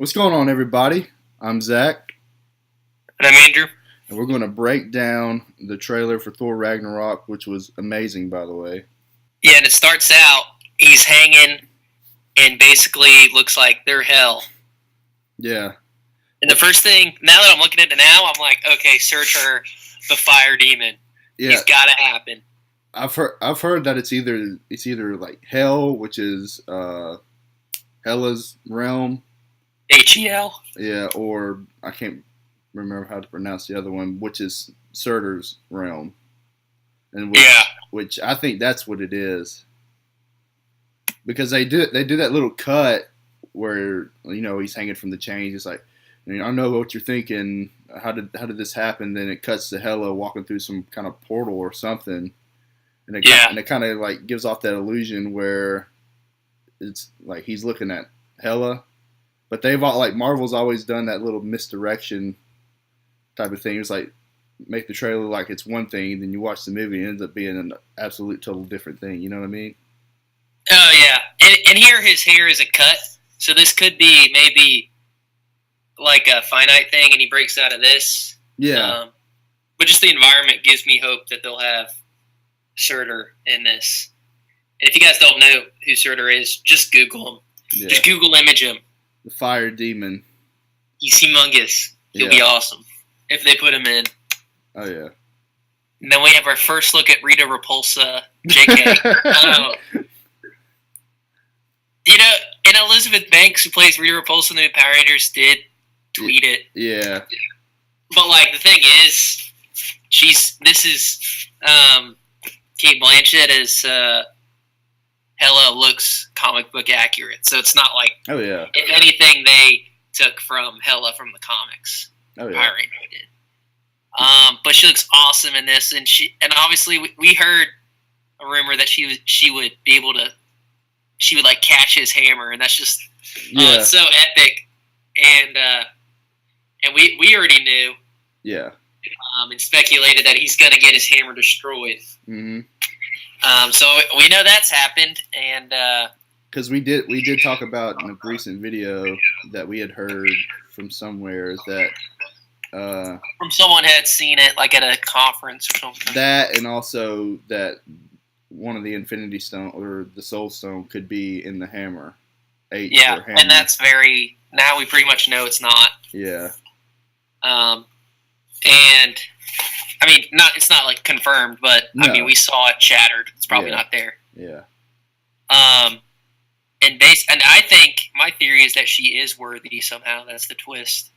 What's going on, everybody? I'm Zach, And I'm Andrew. and we're going to break down the trailer for Thor Ragnarok, which was amazing, by the way. Yeah, and it starts out, he's hanging, and basically looks like they're hell. Yeah. And the first thing, now that I'm looking at it now, I'm like, okay, search her, the fire demon. Yeah. He's got to happen. I've heard that it's either like Hell, which is Hela's realm. Hel. Yeah, or I can't remember how to pronounce the other one, which is Surtur's realm. And which I think that's what it is. Because they do that little cut where he's hanging from the chains. It's like, I know what you're thinking. How did this happen? Then it cuts to Hela walking through some kind of portal or something, and it kind of like gives off that illusion where it's like he's looking at Hela, but they've all, like, Marvel's always done that little misdirection type of thing. It's like make the trailer like it's one thing, then you watch the movie and it ends up being an absolute total different thing. You know what I mean? Oh, yeah. And here his hair is a cut, so this could be maybe like a finite thing, and he breaks out of this. Yeah. But just the environment gives me hope that they'll have Surtur in this. And if you guys don't know who Surtur is, just Google him. Yeah. Just Google image him. The fire demon. He's humongous. He'll be awesome if they put him in. Oh, yeah. And then we have our first look at Rita Repulsa, JK. And Elizabeth Banks, who plays Rita Repulsa in the new Power Rangers, did tweet it. Yeah. But, like, the thing is, this is Kate Blanchett as Hela looks comic book accurate. So it's not like, oh, yeah, if anything, they took from Hela from the comics. Oh, yeah. Power Rangers did. But she looks awesome in this, and obviously we heard a rumor that she would be able to, she would like catch his hammer, and that's just it's so epic, and we already knew, and speculated that he's gonna get his hammer destroyed. Mm-hmm. So we know that's happened, and because we did talk about in a recent video that we had heard from somewhere that. From someone had seen it, like at a conference or something. That, and also that one of the Infinity Stone or the Soul Stone could be in the hammer. Hammer. And that's now we pretty much know it's not. Yeah. And I mean, it's not like confirmed, but no. I mean, we saw it shattered. It's probably not there. Yeah. And I think my theory is that she is worthy somehow. That's the twist.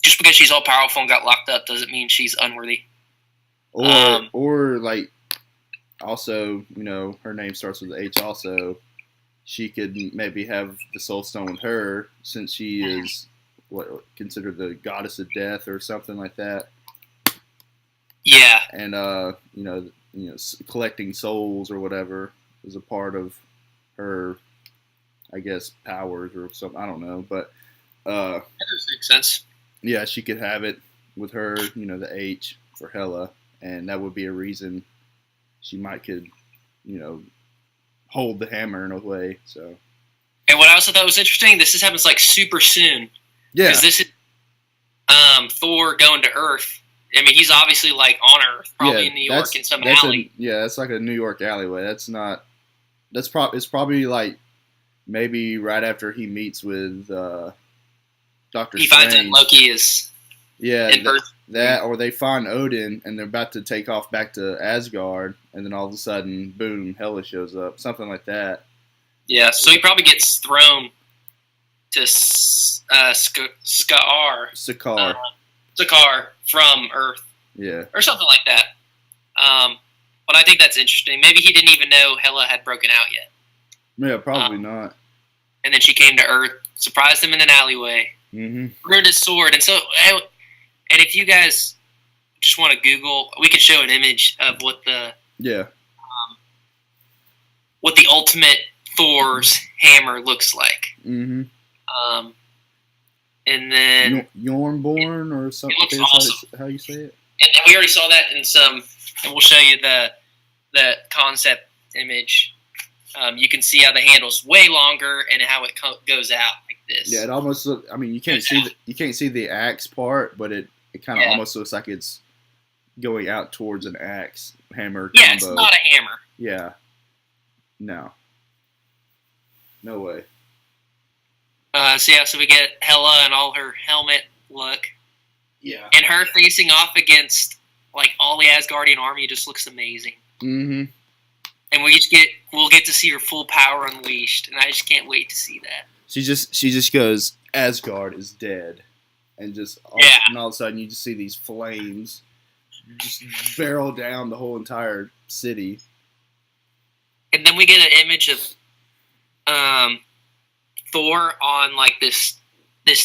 Just because she's all powerful and got locked up doesn't mean she's unworthy. Or like, also, her name starts with H. Also, she could maybe have the Soul Stone with her, since she is considered the goddess of death or something like that. Yeah. And collecting souls or whatever is a part of her, I guess, powers or something. I don't know, but that does make sense. Yeah, she could have it with her, the H for Hela, and that would be a reason she could hold the hammer in a way. So. And what I also thought was interesting, this happens like super soon. Yeah. Because this is Thor going to Earth. I mean, he's obviously like on Earth, probably in New York in some alley. That's like a New York alleyway. It's probably like maybe right after he meets with Dr. He Strange. finds out Loki is in Earth. That, or they find Odin and they're about to take off back to Asgard, and then all of a sudden, boom, Hela shows up. Something like that. Yeah, so he probably gets thrown to Sakaar from Earth. Yeah. Or something like that. But I think that's interesting. Maybe he didn't even know Hela had broken out yet. Yeah, probably not. And then she came to Earth, surprised him in an alleyway, ruined his sword. And so, and if you guys just want to Google, we can show an image of what the ultimate Thor's hammer looks like. Mm-hmm. And then Yornborn or something. It looks awesome. How you say it? And we already saw that in some, and we'll show you the concept image. You can see how the handle's way longer and how it goes out. Like this. Yeah, it almost look. I mean, you can't see the axe part, but it kind of almost looks like it's going out towards an axe hammer combo. Yeah, it's not a hammer. Yeah. No way. So we get Hela and all her helmet look. Yeah. And her facing off against like all the Asgardian army just looks amazing. Mm-hmm. And we'll get to see her full power unleashed, and I just can't wait to see that. She just goes, Asgard is dead, and and all of a sudden you just see these flames just barrel down the whole entire city. And then we get an image of Thor on like this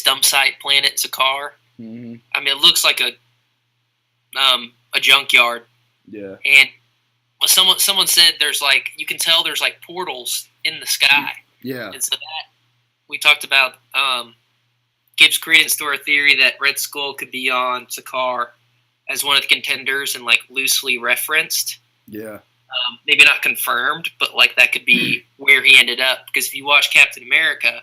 dump site planet Sakaar. Mm-hmm. I mean, it looks like a junkyard. Yeah. And someone said you can tell there's like portals in the sky. Yeah. And so that we talked about gives credence to our theory that Red Skull could be on Sakaar as one of the contenders and like loosely referenced. Yeah. Maybe not confirmed, but like that could be where he ended up. Because if you watch Captain America,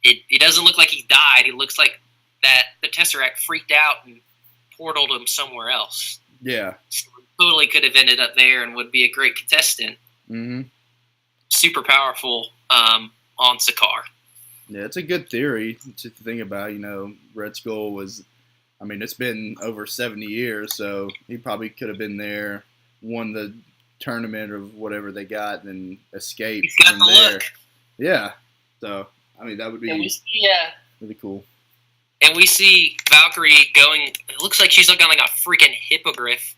it doesn't look like he died. It looks like that the Tesseract freaked out and portaled him somewhere else. Yeah. So he totally could have ended up there and would be a great contestant. Mm-hmm. Super powerful on Sakaar. Yeah, it's a good theory to think about. You know, Red Skull was, I mean, it's been over 70 years, so he probably could have been there, won the tournament or whatever they got, and escaped He's got from the there. look. Yeah. So, I mean, that would be really cool. And we see Valkyrie going, it looks like she's looking like a freaking hippogriff.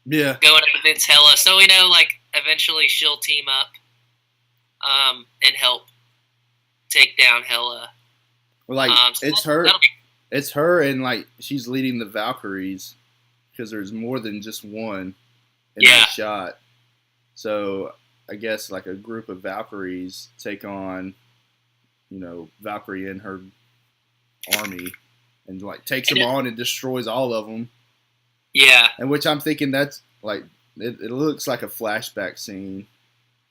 Yeah. Going up against Hela. So we know, like, eventually she'll team up and help take down Hela. Well, like, So it's her and, like, she's leading the Valkyries because there's more than just one in that shot. So, I guess, like, a group of Valkyries take on, you know, Valkyrie and her army and, like, takes them on and destroys all of them. Yeah. And which I'm thinking that's, like, it looks like a flashback scene.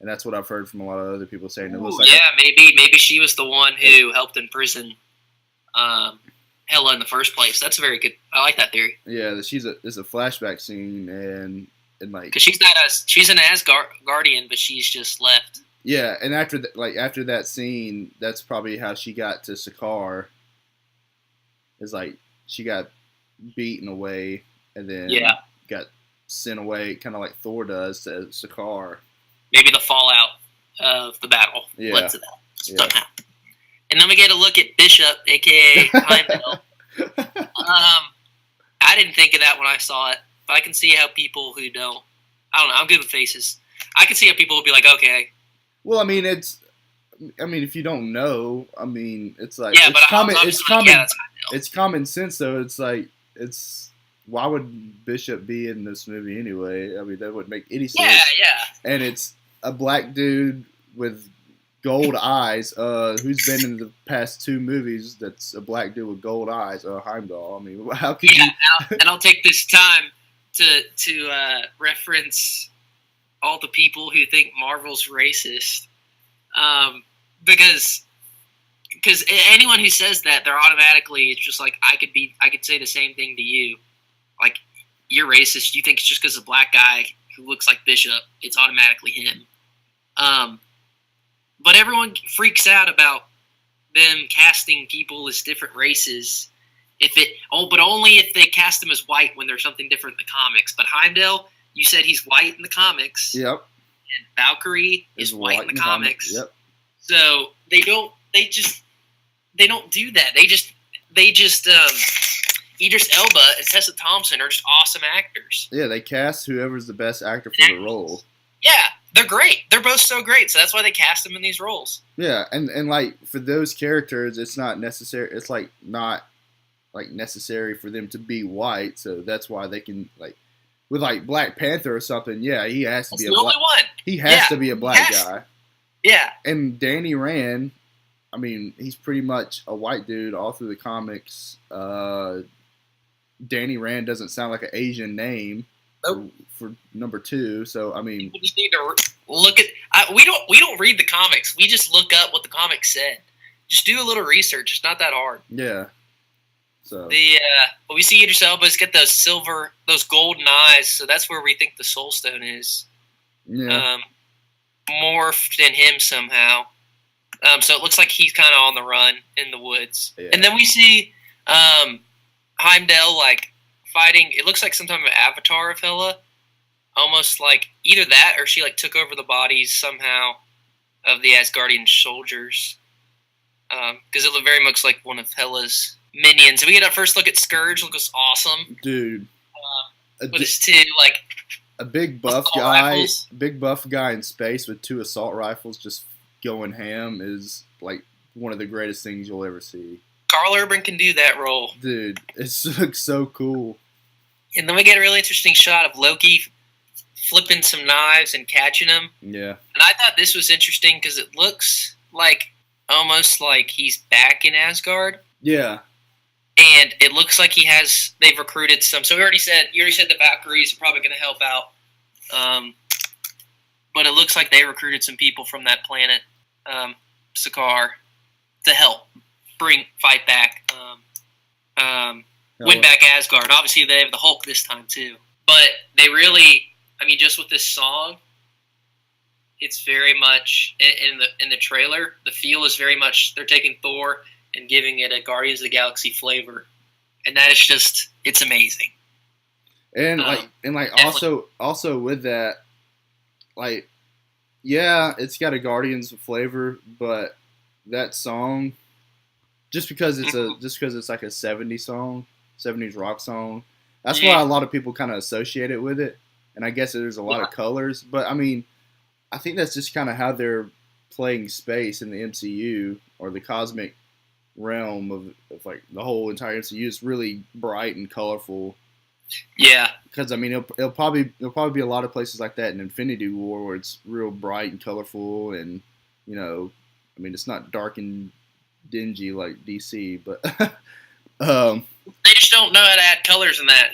And that's what I've heard from a lot of other people saying. It looks like maybe she was the one who helped imprison Hela in the first place. That's very good. I like that theory. Yeah, it's a flashback scene, and like because she's an Asgardian, but she's just left. Yeah, and after that scene, that's probably how she got to Sakaar. Is like she got beaten away, and then got sent away, kind of like Thor does to Sakaar. Maybe the fallout of the battle led to that somehow. Yeah. And then we get a look at Bishop, a.k.a. Heimdall. I didn't think of that when I saw it, but I can see how people who don't, I don't know, I'm good with faces. I can see how people would be like, okay. Well, I mean, if you don't know, I mean, it's like, it's common sense, though. It's like, why would Bishop be in this movie anyway? I mean, that wouldn't make any sense. Yeah. And it's a black dude with gold eyes, who's been in the past 2 movies that's a black dude with gold eyes, Heimdall. I mean, how could you... and I'll take this time to reference all the people who think Marvel's racist. Because anyone who says that, they're automatically, it's just like, I could say the same thing to you. Like, you're racist. You think it's just because a black guy who looks like Bishop, it's automatically him. But everyone freaks out about them casting people as different races. But only if they cast them as white when there's something different in the comics. But Heimdall, you said he's white in the comics. Yep. And Valkyrie is white in the comics. Yep. So they don't do that. They just Idris Elba and Tessa Thompson are just awesome actors. Yeah, they cast whoever's the best actor for the role. Yeah, they're great. They're both so great, so that's why they cast them in these roles. Yeah, and like for those characters, it's not necessary. It's like not like necessary for them to be white, so that's why they can like with like Black Panther or something. Yeah, he has to be a black. He has to be a black guy. Yeah, and Danny Rand, I mean, he's pretty much a white dude all through the comics. Danny Rand doesn't sound like an Asian name. Nope. For number 2, so I mean, we just need to look at. We don't read the comics. We just look up what the comics said. just do a little research. It's not that hard. Yeah. So we see Idris Elba's got those golden eyes, so that's where we think the Soul Stone is. Yeah. Morphed in him somehow. So it looks like he's kind of on the run in the woods. Yeah. And then we see Heimdall like fighting. It looks like some type of avatar of Hela, almost like either that or she like took over the bodies somehow of the Asgardian soldiers. Because it very much like one of Hela's minions. We get our first look at Scourge. Looks awesome, dude. With his two like a big buff guy in space with 2 assault rifles just going ham is like one of the greatest things you'll ever see. Carl Urban can do that role, dude. It looks so cool. And then we get a really interesting shot of Loki flipping some knives and catching them. Yeah. And I thought this was interesting because it looks like almost like he's back in Asgard. Yeah. And it looks like they've recruited some. So you already said the Valkyries are probably going to help out. But it looks like they recruited some people from that planet, Sakaar, to help fight back, win back Asgard. Obviously, they have the Hulk this time too. But they really, just with this song, it's very much in the trailer. The feel is very much they're taking Thor and giving it a Guardians of the Galaxy flavor, and that is just it's amazing. And also with that, like, yeah, it's got a Guardians flavor, but that song, just because it's like a 70s song, 70s rock song, that's why a lot of people kind of associate it with it. And I guess there's a lot of colors, but I think that's just kind of how they're playing space in the MCU or the cosmic realm of like the whole entire MCU. Is really bright and colorful. Yeah, because there'll probably be a lot of places like that in Infinity War where it's real bright and colorful, and it's not dark and dingy like DC, but they just don't know how to add colors in that.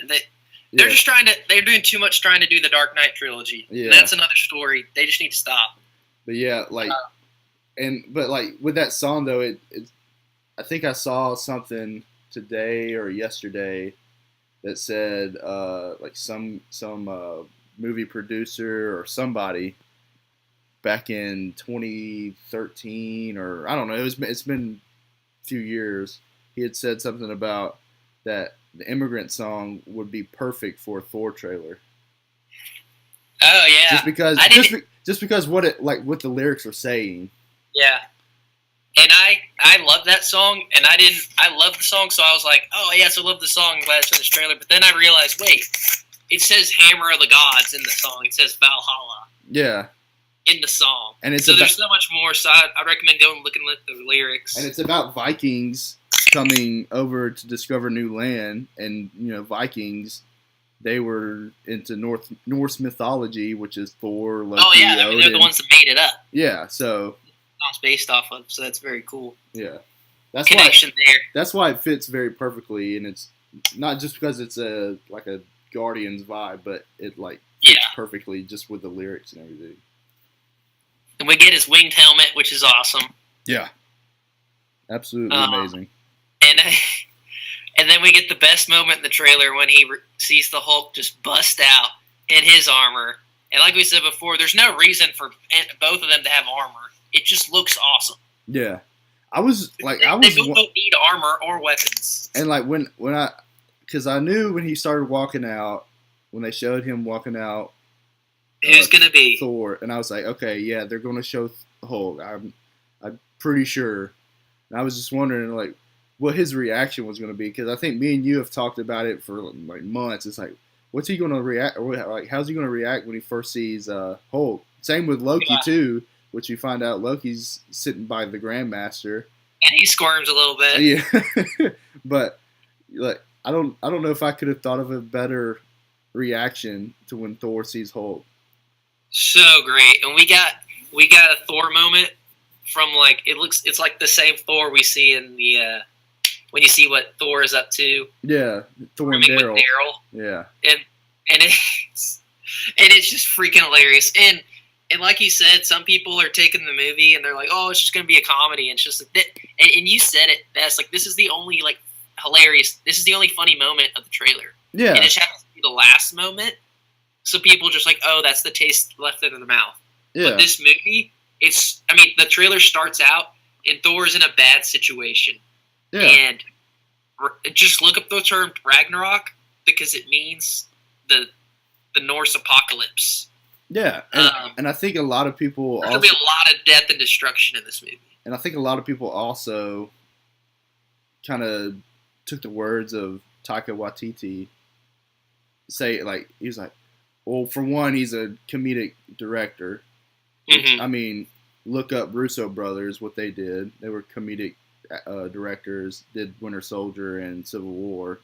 They're just they're doing too much trying to do the Dark Knight trilogy. Yeah. And that's another story. They just need to stop. But yeah, with that song though, I think I saw something today or yesterday that said some movie producer or somebody back in 2013 or I don't know, it's been a few years. He had said something about that the Immigrant Song would be perfect for a Thor trailer. Oh yeah, just because what the lyrics are saying. Yeah, and I love that song, and I love the song, so I was like, oh yes, I love the song. I'm glad it's in this trailer. But then I realized, wait, it says Hammer of the Gods in the song. It says Valhalla. Yeah. In the song, and there's so much more. So I recommend going and looking at the lyrics. And it's about Vikings coming over to discover new land, and Vikings, they were into Norse mythology, which is Thor, Loki, oh yeah, they're the ones that made it up. Yeah, so it's based off of, so that's very cool. Yeah, that's connection there. That's why it fits very perfectly, and it's not just because it's a Guardians vibe, but it fits perfectly just with the lyrics and everything. And we get his winged helmet, which is awesome. Yeah, absolutely amazing. And then we get the best moment in the trailer when he sees the Hulk just bust out in his armor. And like we said before, there's no reason for both of them to have armor. It just looks awesome. Yeah, they both don't need armor or weapons. And because I knew when he started walking out, when they showed him walking out, who's gonna be Thor, and I was like, okay, yeah, they're gonna show Hulk. I'm pretty sure. And I was just wondering what his reaction was going to be, because I think me and you have talked about it for months. It's like, what's he going to react, or how's he going to react when he first sees Hulk? Same with Loki too, which we find out Loki's sitting by the Grandmaster, and he squirms a little bit. Yeah, but I don't know if I could have thought of a better reaction to when Thor sees Hulk. So great, and we got a Thor moment from it's like the same Thor we see in the. When you see what Thor is up to. Yeah, Thor and Daryl. Yeah. And it's just freaking hilarious. And And like you said, some people are taking the movie and they're like, "Oh, it's just going to be a comedy." And it's just like, and you said it best. Like, this is the only like hilarious. This is the only funny moment of the trailer. Yeah, and it just happens to be the last moment. So people just like, "Oh, that's the taste left in the mouth." Yeah. But this movie, the trailer starts out and Thor's in a bad situation. Yeah. And just look up the term Ragnarok because it means the Norse apocalypse. Yeah, and I think a lot of people there's going to be a lot of death and destruction in this movie. And I think a lot of people also kind of took the words of Taika Waititi. Say, like, he's like, well, for one, he's a comedic director. Which, I mean, look up Russo brothers, what they did. They were comedic directors, did Winter Soldier and Civil War,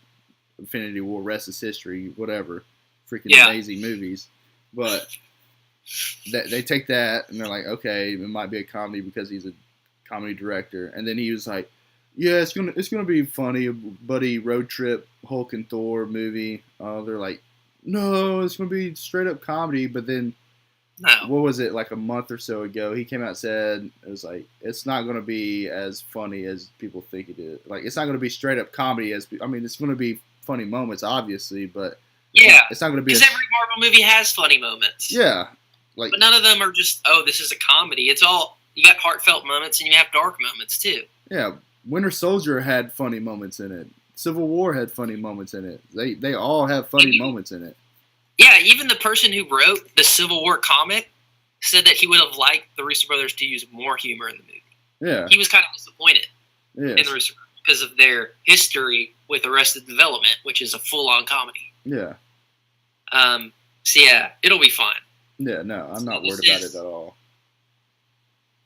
Infinity War, Rest is History, whatever. Freaking amazing movies. But they take that and they're like, okay, it might be a comedy because he's a comedy director. And then he was like, yeah, it's gonna be funny, a buddy road trip Hulk and Thor movie. They're like, no, it's gonna be straight up comedy. But then, what was it, like a month or so ago? He came out and said it was like, it's not gonna be as funny as people think it is. Like, it's not gonna be straight up comedy it's gonna be funny moments, obviously, but it's not gonna be because every Marvel movie has funny moments. Yeah, but none of them are just, oh, this is a comedy. It's all, you got heartfelt moments and you have dark moments too. Yeah. Winter Soldier had funny moments in it. Civil War had funny moments in it. They all have funny moments in it. Yeah, even the person who wrote the Civil War comic said that he would have liked the Russo brothers to use more humor in the movie. Yeah. He was kind of disappointed in the Russo brothers because of their history with Arrested Development, which is a full-on comedy. Yeah. So yeah, it'll be fun. Yeah, no, I'm not worried about it at all.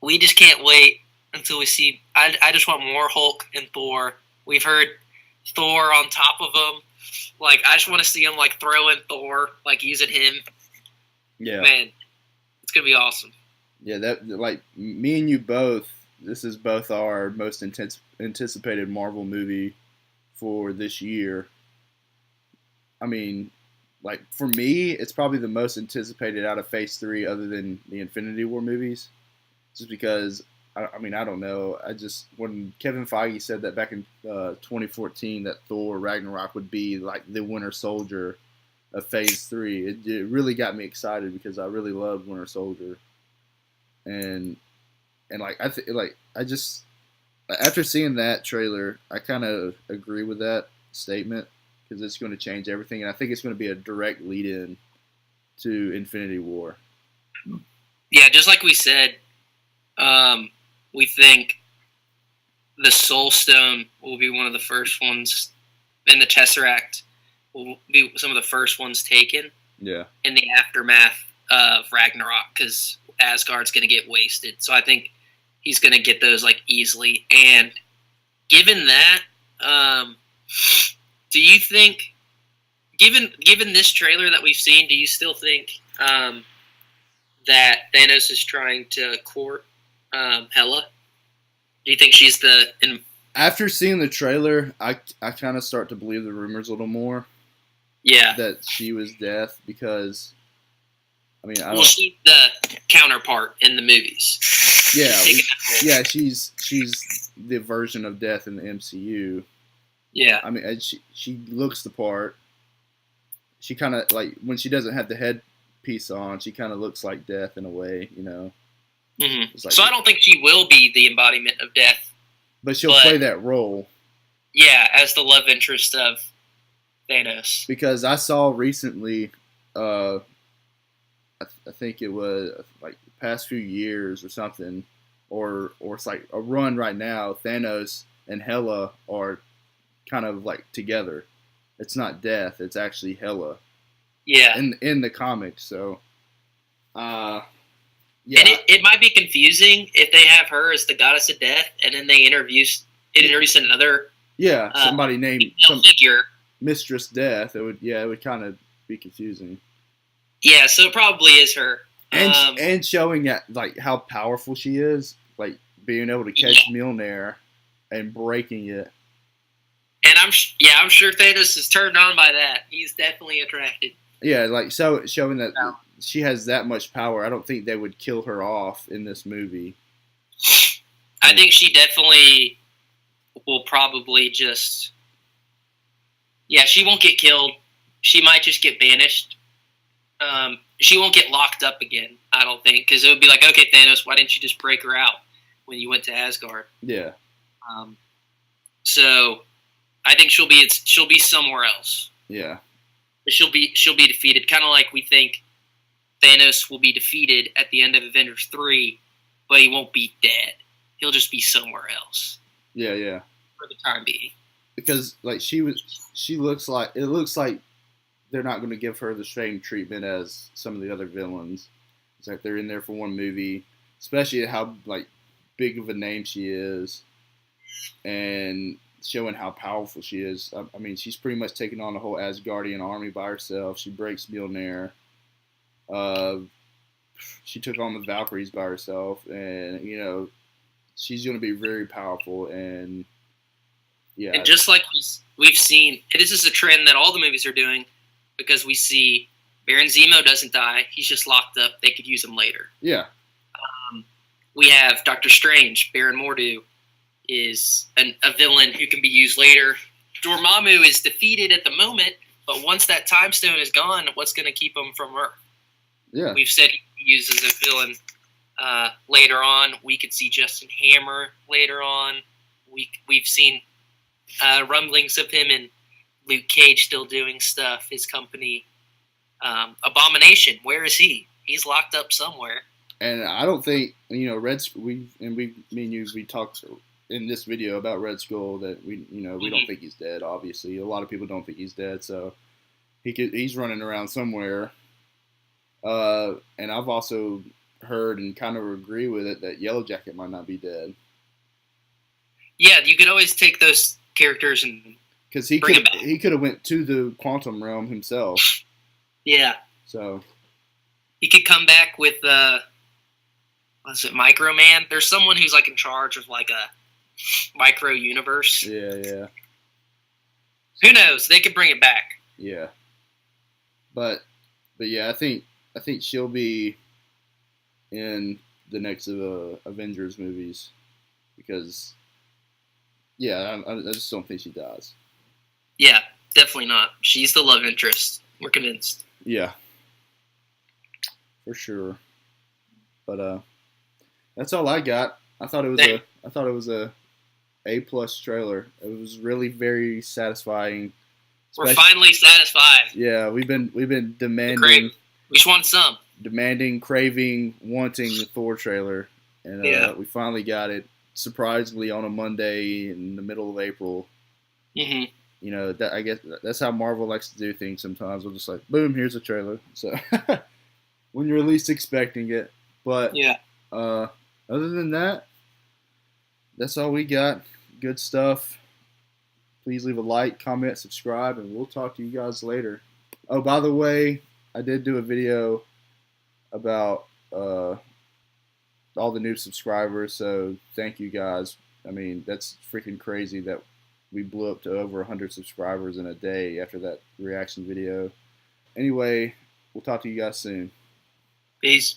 We just can't wait until we see. I just want more Hulk and Thor. We've heard Thor on top of him. Like, I just want to see him like throwing Thor, like using him. Yeah, man, it's gonna be awesome. Yeah, that, like, me and you both. This is both our most anticipated Marvel movie for this year. I mean, like, for me, it's probably the most anticipated out of Phase 3, other than the Infinity War movies, just because. I mean, I don't know. When Kevin Feige said that back in 2014 that Thor Ragnarok would be like the Winter Soldier of Phase 3, it really got me excited because I really loved Winter Soldier, and like after seeing that trailer, I kind of agree with that statement because it's going to change everything, and I think it's going to be a direct lead-in to Infinity War. Yeah, just like we said. We think the Soul Stone will be one of the first ones, and the Tesseract will be some of the first ones taken. Yeah. In the aftermath of Ragnarok, because Asgard's going to get wasted. So I think he's going to get those like easily. And given that, do you think, given this trailer that we've seen, do you still think that Thanos is trying to court Hela? Do you think she's After seeing the trailer, I kind of start to believe the rumors a little more. Yeah. That she was Death because, I mean, she's the counterpart in the movies. Yeah. Yeah, she's the version of Death in the MCU. Yeah. I mean, she looks the part. She kind of, like, when she doesn't have the headpiece on, she kind of looks like Death in a way, you know. Mm-hmm. Like, so I don't think she will be the embodiment of Death. But she'll play that role. Yeah, as the love interest of Thanos. Because I saw recently, I think it was like the past few years or something, or it's like a run right now, Thanos and Hela are kind of like together. It's not Death, it's actually Hela. Yeah. In the comics, so yeah. And it might be confusing if they have her as the goddess of death, and then they introduce another somebody named some figure, Mistress Death. It would kind of be confusing. Yeah, so it probably is her, and showing that, like, how powerful she is, like being able to catch Mjolnir and breaking it. And I'm sure Thanos is turned on by that. He's definitely attracted. Yeah, like, so showing that she has that much power. I don't think they would kill her off in this movie. I think she definitely will probably just. Yeah, she won't get killed. She might just get banished. She won't get locked up again, I don't think, because it would be like, okay, Thanos, why didn't you just break her out when you went to Asgard? Yeah. So I think she'll be somewhere else. Yeah. She'll be defeated, kind of like we think Thanos will be defeated at the end of Avengers 3, but he won't be dead. He'll just be somewhere else. Yeah, yeah. For the time being. Because like it looks like they're not going to give her the same treatment as some of the other villains. It's like they're in there for one movie, especially how like big of a name she is, and showing how powerful she is. I mean, she's pretty much taking on the whole Asgardian army by herself. She breaks Mjolnir. She took on the Valkyries by herself, and she's going to be very powerful. And yeah, and just like we've seen, this is a trend that all the movies are doing, because we see Baron Zemo doesn't die; he's just locked up. They could use him later. Yeah. We have Doctor Strange. Baron Mordo is a villain who can be used later. Dormammu is defeated at the moment, but once that time stone is gone, what's going to keep him from Earth? Yeah. We've said he uses a villain later on. We could see Justin Hammer later on. We've seen rumblings of him and Luke Cage still doing stuff. His company, Abomination. Where is he? He's locked up somewhere. And I don't think me and you talked in this video about Red Skull that we don't think he's dead. Obviously, a lot of people don't think he's dead, so he's running around somewhere. And I've also heard and kind of agree with it that Yellow Jacket might not be dead. Yeah, you could always take those characters and because he could have went to the quantum realm himself. Yeah. So he could come back with was it Micro Man? There's someone who's like in charge of like a micro universe. Yeah, yeah. Who knows? They could bring it back. Yeah. But yeah, I think she'll be in the next Avengers movies because I just don't think she dies. Yeah, definitely not. She's the love interest. We're convinced. Yeah. For sure. But that's all I got. I thought it was a A+ trailer. It was really very satisfying. We're finally satisfied. Yeah, we've been demanding. We just want some. Demanding, craving, wanting the Thor trailer, and we finally got it. Surprisingly, on a Monday in the middle of April. Mm-hmm. I guess that's how Marvel likes to do things. Sometimes we're just like, boom, here's a trailer. So when you're least expecting it, but yeah. Other than that, that's all we got. Good stuff. Please leave a like, comment, subscribe, and we'll talk to you guys later. Oh, by the way, I did do a video about all the new subscribers, so thank you guys. I mean, that's freaking crazy that we blew up to over 100 subscribers in a day after that reaction video. Anyway, we'll talk to you guys soon. Peace.